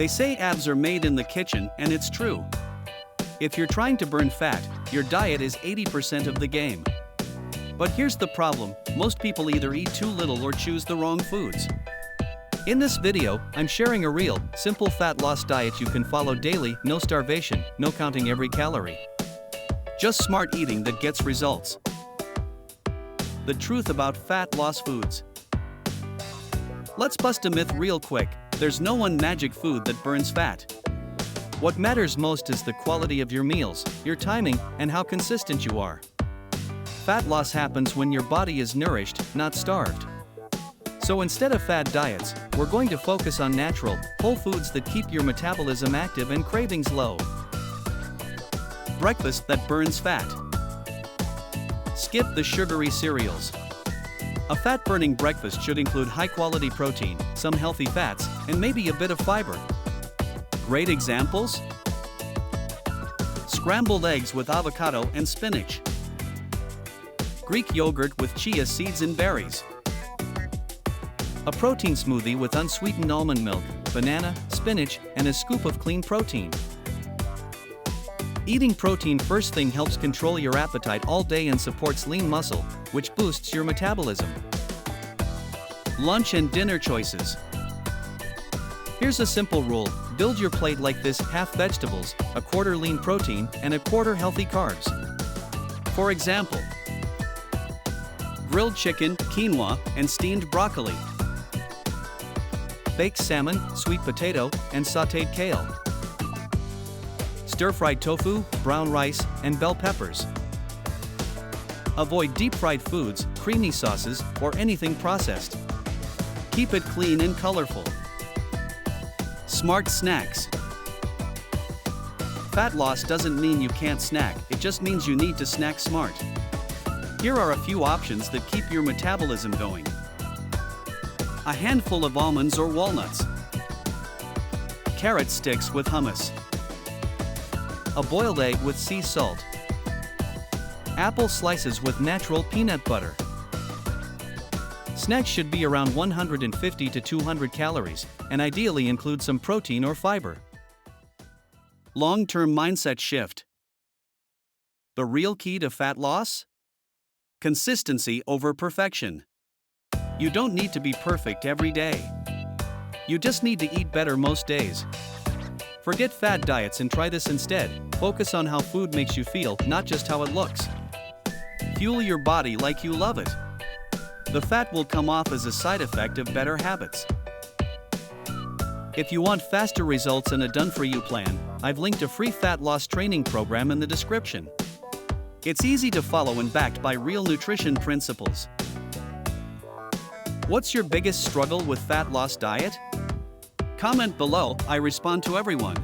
They say abs are made in the kitchen, and it's true. If you're trying to burn fat, your diet is 80% of the game. But here's the problem: most people either eat too little or choose the wrong foods. In this video, I'm sharing a real, simple fat loss diet you can follow daily, no starvation, no counting every calorie. Just smart eating that gets results. The truth about fat loss foods. Let's bust a myth real quick: there's no one magic food that burns fat. What matters most is the quality of your meals, your timing, and how consistent you are. Fat loss happens when your body is nourished, not starved. So instead of fad diets, we're going to focus on natural, whole foods that keep your metabolism active and cravings low. Breakfast that burns fat. Skip the sugary cereals. A fat-burning breakfast should include high-quality protein, some healthy fats, and maybe a bit of fiber. Great examples? Scrambled eggs with avocado and spinach. Greek yogurt with chia seeds and berries. A protein smoothie with unsweetened almond milk, banana, spinach, and a scoop of clean protein. Eating protein first thing helps control your appetite all day and supports lean muscle, which boosts your metabolism. Lunch and dinner choices. Here's a simple rule: build your plate like this: half vegetables, a quarter lean protein, and a quarter healthy carbs. For example, grilled chicken, quinoa, and steamed broccoli. Baked salmon, sweet potato, and sautéed kale. Stir-fried tofu, brown rice, and bell peppers. Avoid deep-fried foods, creamy sauces, or anything processed. Keep it clean and colorful. Smart snacks. Fat loss doesn't mean you can't snack, it just means you need to snack smart. Here are a few options that keep your metabolism going. A handful of almonds or walnuts. Carrot sticks with hummus. A boiled egg with sea salt. Apple slices with natural peanut butter. Snacks should be around 150 to 200 calories, and ideally include some protein or fiber. Long-term mindset shift. The real key to fat loss? Consistency over perfection. You don't need to be perfect every day. You just need to eat better most days. Forget fad diets and try this instead. Focus on how food makes you feel, not just how it looks. Fuel your body like you love it. The fat will come off as a side effect of better habits. If you want faster results and a done-for-you plan, I've linked a free fat loss training program in the description. It's easy to follow and backed by real nutrition principles. What's your biggest struggle with fat loss diet? Comment below, I respond to everyone.